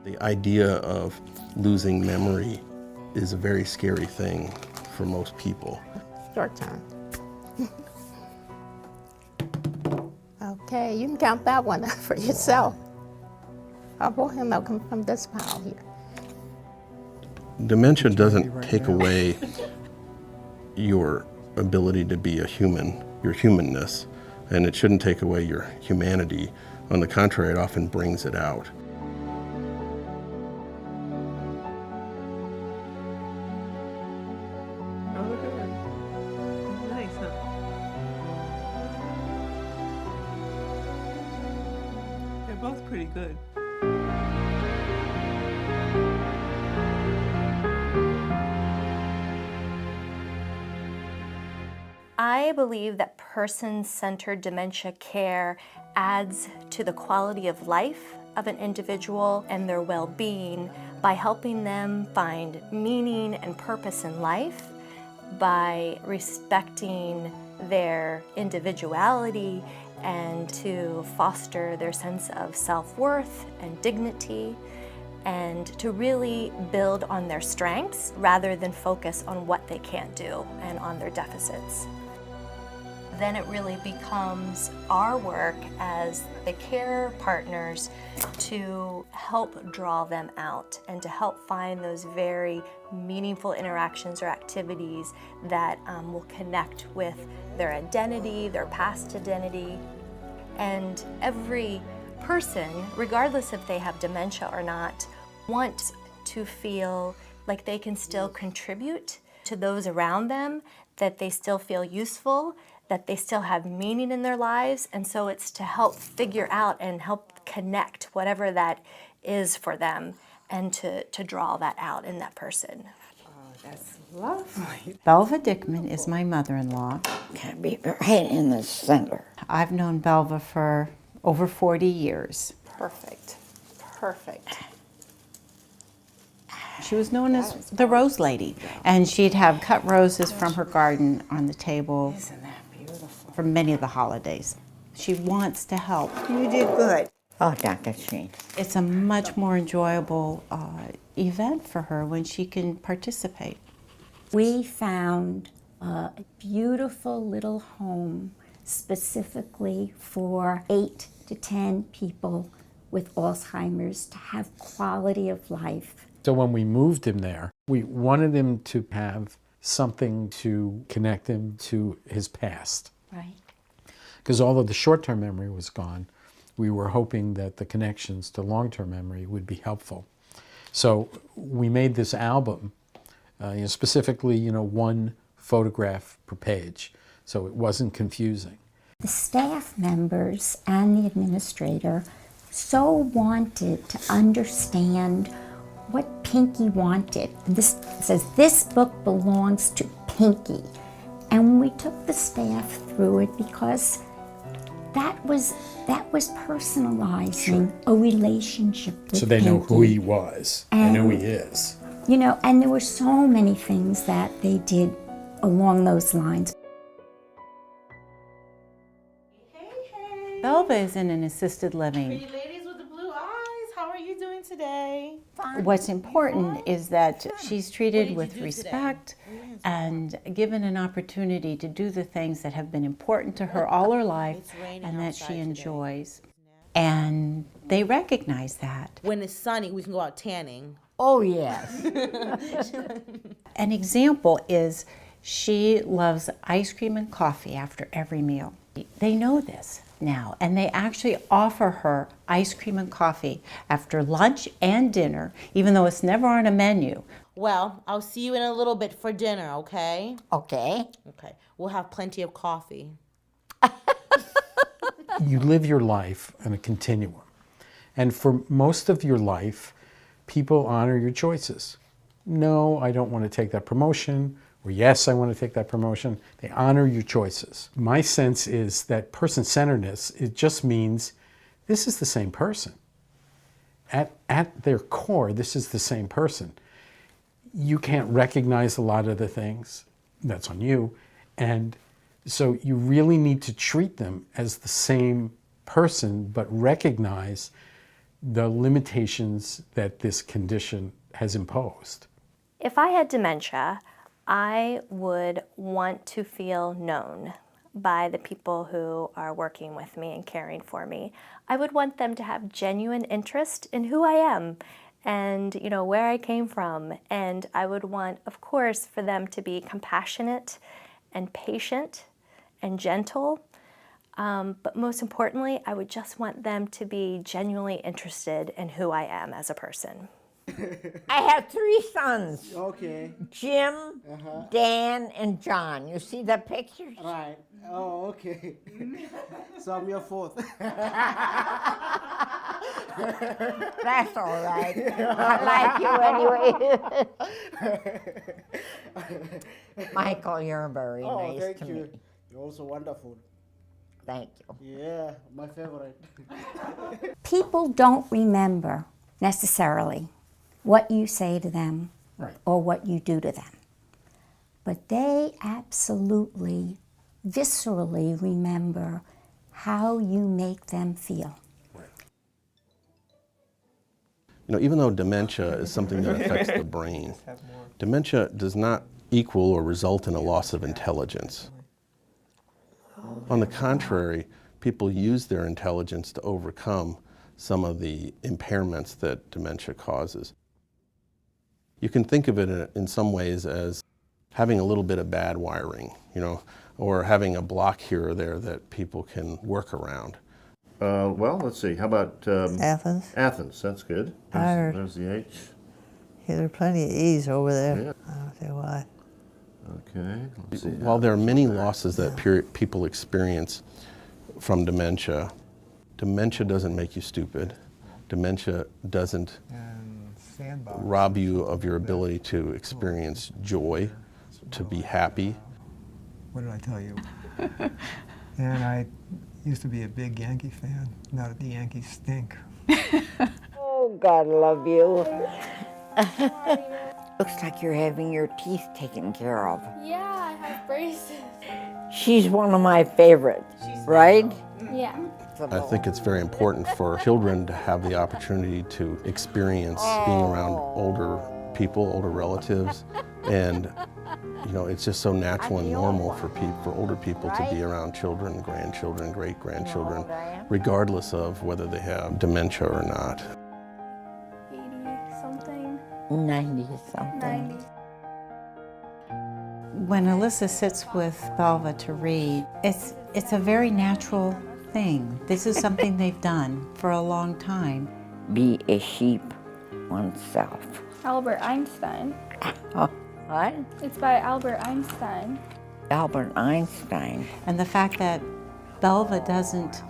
The idea of losing memory is a very scary thing for most people. Your turn. Okay, you can count that one for yourself. I'll pour him out from this pile here. Dementia doesn't take away your ability to be a human, your humanness, and it shouldn't take away your humanity. On the contrary, it often brings it out. Oh, look at her. Nice, huh? They're both pretty good. I believe that person-centered dementia care adds to the quality of life of an individual and their well-being by helping them find meaning and purpose in life, by respecting their individuality and to foster their sense of self-worth and dignity, and to really build on their strengths rather than focus on what they can't do and on their deficits. Then it really becomes our work as the care partners to help draw them out and to help find those very meaningful interactions or activities that will connect with their identity, their past identity. And every person, regardless if they have dementia or not, wants to feel like they can still contribute to those around them, that they still feel useful, that they still have meaning in their lives. And so it's to help figure out and help connect whatever that is for them and to draw that out in that person. Oh, that's lovely. Belva Dickman is my mother-in-law. Can be right in the center. I've known Belva for over 40 years. Perfect, perfect. She was known as the Rose Lady, and she'd have cut roses from her garden on the table Isn't that beautiful? for many of the holidays. She wants to help. You did good. Oh, Dr. Sheen. It's a much more enjoyable event for her when she can participate. We found a beautiful little home specifically for 8 to 10 people with Alzheimer's to have quality of life. So when we moved him there, we wanted him to have something to connect him to his past. Right. Because although the short-term memory was gone, we were hoping that the connections to long-term memory would be helpful. So we made this album, specifically, one photograph per page, so it wasn't confusing. The staff members and the administrator so wanted to understand what Pinky wanted. This says, this book belongs to Pinky. And we took the staff through it because that was personalizing a relationship with So they Pinky. know who he was and who he is. And there were so many things that they did along those lines. Belva is in an assisted living. Pretty ladies with the blue eyes, how are you doing today? What's important is that she's treated with respect and given an opportunity to do the things that have been important to her all her life and that she enjoys. And they recognize that. When it's sunny, we can go out tanning. Oh, yes. An example is she loves ice cream and coffee after every meal. They know this now, and they actually offer her ice cream and coffee after lunch and dinner, even though it's never on a menu. Well, I'll see you in a little bit for dinner, okay? Okay. Okay. We'll have plenty of coffee. You live your life in a continuum. And for most of your life, people honor your choices. No, I don't want to take that promotion, or yes, I want to take that promotion. They honor your choices. My sense is that person-centeredness, it just means this is the same person. At their core, this is the same person. You can't recognize a lot of the things, that's on you, and so you really need to treat them as the same person, but recognize the limitations that this condition has imposed. If I had dementia, I would want to feel known by the people who are working with me and caring for me. I would want them to have genuine interest in who I am and where I came from. And I would want, of course, for them to be compassionate and patient and gentle. But most importantly, I would just want them to be genuinely interested in who I am as a person. I have 3 sons. Okay. Jim, Dan, and John. You see the pictures? Right. Oh, okay. So I'm your 4th. That's all right. I like you anyway. Michael, you're very nice thank to you. me. You're also wonderful. Thank you. Yeah, my favorite. People don't remember necessarily what you say to them or what you do to them. But they absolutely, viscerally remember how you make them feel. Even though dementia is something that affects the brain, dementia does not equal or result in a loss of intelligence. On the contrary, people use their intelligence to overcome some of the impairments that dementia causes. You can think of it in some ways as having a little bit of bad wiring, or having a block here or there that people can work around. Well, let's see. How about Athens. Athens? That's good. There's the H. Yeah, there are plenty of E's over there. Yeah. I don't know why. Okay. Let's see. While there are many losses that people experience from dementia, dementia doesn't make you stupid. Dementia doesn't rob you of your ability to experience joy, to be happy. What did I tell you? And I used to be a big Yankee fan. Now that the Yankees stink. Oh, God love you. Looks like you're having your teeth taken care of. Yeah, I have braces. She's one of my favorites, right? Yeah. I think it's very important for children to have the opportunity to experience being around older people, older relatives, and it's just so natural and normal for older people to be around children, grandchildren, great-grandchildren, regardless of whether they have dementia or not. 80-something. 90-something. 90. When Alyssa sits with Belva to read, it's a very natural thing. This is something they've done for a long time. Be a sheep oneself. Albert Einstein. Oh, what? It's by Albert Einstein. Albert Einstein. And the fact that Belva doesn't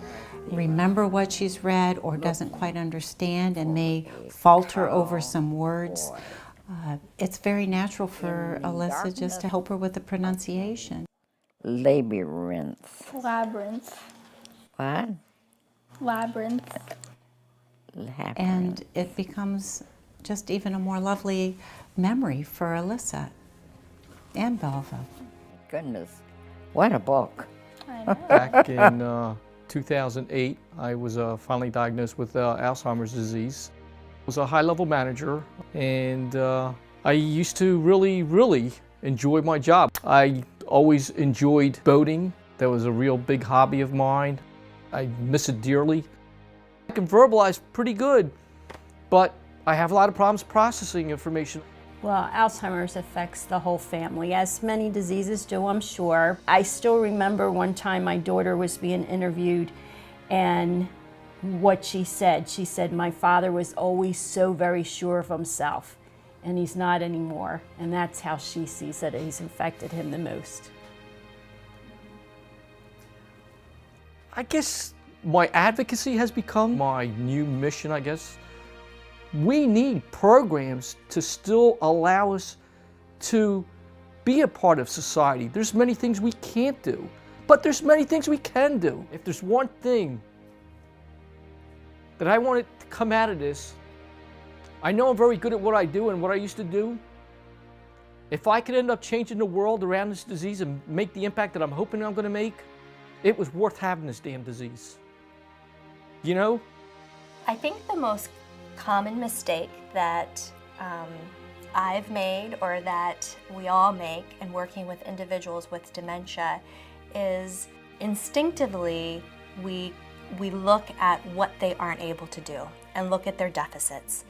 remember what she's read or doesn't quite understand and may falter over some words, it's very natural for Alyssa just to help her with the pronunciation. Labyrinth. Labyrinth. What? Labyrinth. Labyrinth. And it becomes just even a more lovely memory for Alyssa and Belva. Goodness, what a book. I know. Back in 2008, I was finally diagnosed with Alzheimer's disease. I was a high-level manager, and I used to really enjoy my job. I always enjoyed boating. That was a real big hobby of mine. I miss it dearly. I can verbalize pretty good, but I have a lot of problems processing information. Well, Alzheimer's affects the whole family, as many diseases do, I'm sure. I still remember one time my daughter was being interviewed, and what she said, my father was always so very sure of himself, and he's not anymore. And that's how she sees it. He's affected him the most. I guess my advocacy has become my new mission, I guess. We need programs to still allow us to be a part of society. There's many things we can't do, but there's many things we can do. If there's one thing that I want to come out of this, I know I'm very good at what I do and what I used to do. If I could end up changing the world around this disease and make the impact that I'm hoping I'm going to make, it was worth having this damn disease. I think the most common mistake that I've made, or that we all make in working with individuals with dementia, is instinctively we look at what they aren't able to do and look at their deficits.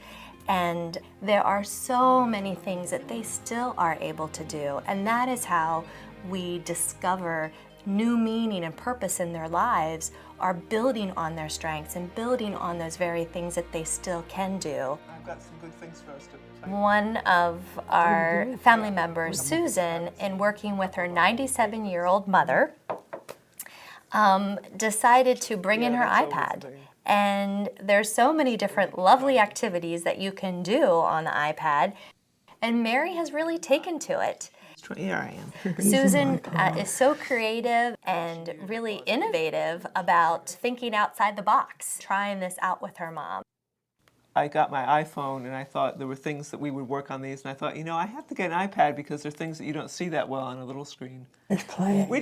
And there are so many things that they still are able to do, and that is how we discover new meaning and purpose in their lives, are building on their strengths and building on those very things that they still can do. I've got some good things for us to One of our family members, Susan, in working with her 97-year-old mother, decided to bring in her iPad. And there's so many different lovely activities that you can do on the iPad, and Mary has really taken to it. Here I am. Susan is so creative and really innovative about thinking outside the box, trying this out with her mom. I got my iPhone and I thought there were things that we would work on these, and I thought, you know, I have to get an iPad because there are things that you don't see that well on a little screen. It's playing. We're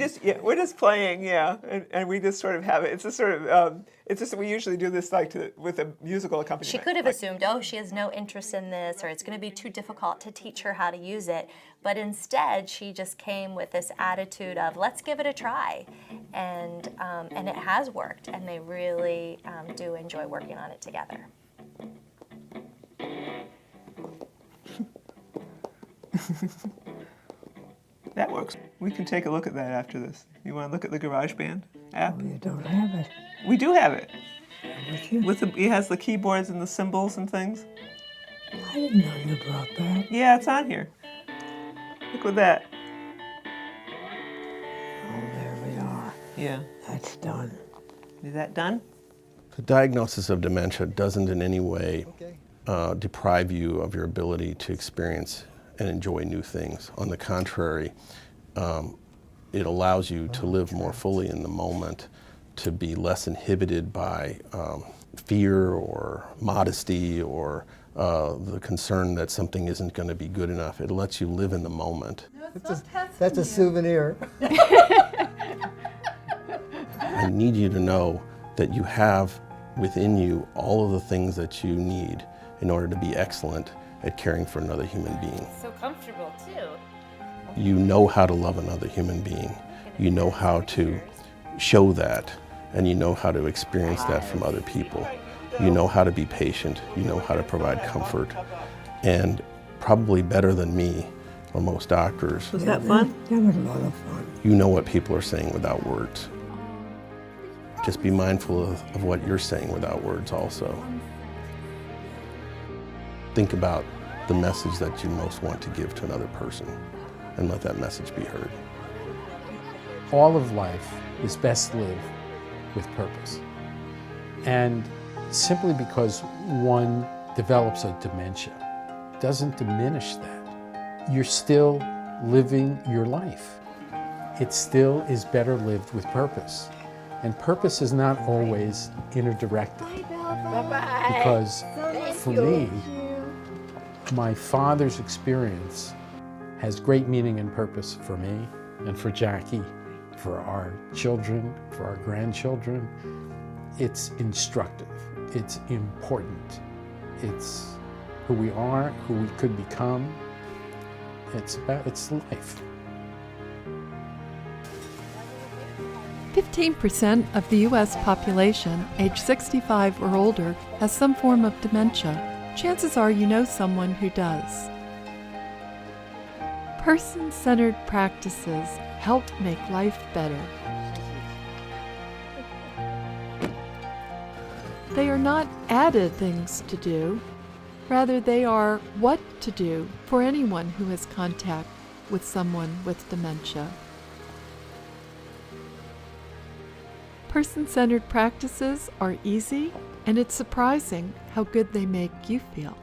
just playing, yeah, and we just sort of have it. It's just sort of, it's just we usually do this like with a musical accompaniment. She could have assumed, oh, she has no interest in this, or it's going to be too difficult to teach her how to use it. But instead, she just came with this attitude of, let's give it a try, and it has worked, and they really do enjoy working on it together. That works. We can take a look at that after this. You want to look at the GarageBand app? You don't have it. We do have it. It has the keyboards and the symbols and things. I didn't know you brought that. Yeah, it's on here. Look at that. Oh, there we are. Yeah. That's done. Is that done? The diagnosis of dementia doesn't in any way deprive you of your ability to experience and enjoy new things. On the contrary, it allows you to live more fully in the moment, to be less inhibited by fear or modesty or the concern that something isn't going to be good enough. It lets you live in the moment. That's a souvenir. I need you to know that you have within you all of the things that you need in order to be excellent at caring for another human being. So comfortable too. You know how to love another human being. You know how to show that, and you know how to experience that from other people. You know how to be patient. You know how to provide comfort. And probably better than me or most doctors, Was that fun? That was a lot of fun. you know what people are saying without words. Just be mindful of what you're saying without words also. Think about the message that you most want to give to another person and let that message be heard. All of life is best lived with purpose. And simply because one develops a dementia doesn't diminish that. You're still living your life. It still is better lived with purpose. And purpose is not always inner-directed. Because for me, my father's experience has great meaning and purpose for me and for Jackie, for our children, for our grandchildren. It's instructive, it's important, it's who we are, who we could become. It's life. 15% of the U.S. population age 65 or older has some form of dementia. Chances are you know someone who does. Person-centered practices help make life better. They are not added things to do. Rather, they are what to do for anyone who has contact with someone with dementia. Person-centered practices are easy, and it's surprising how good they make you feel.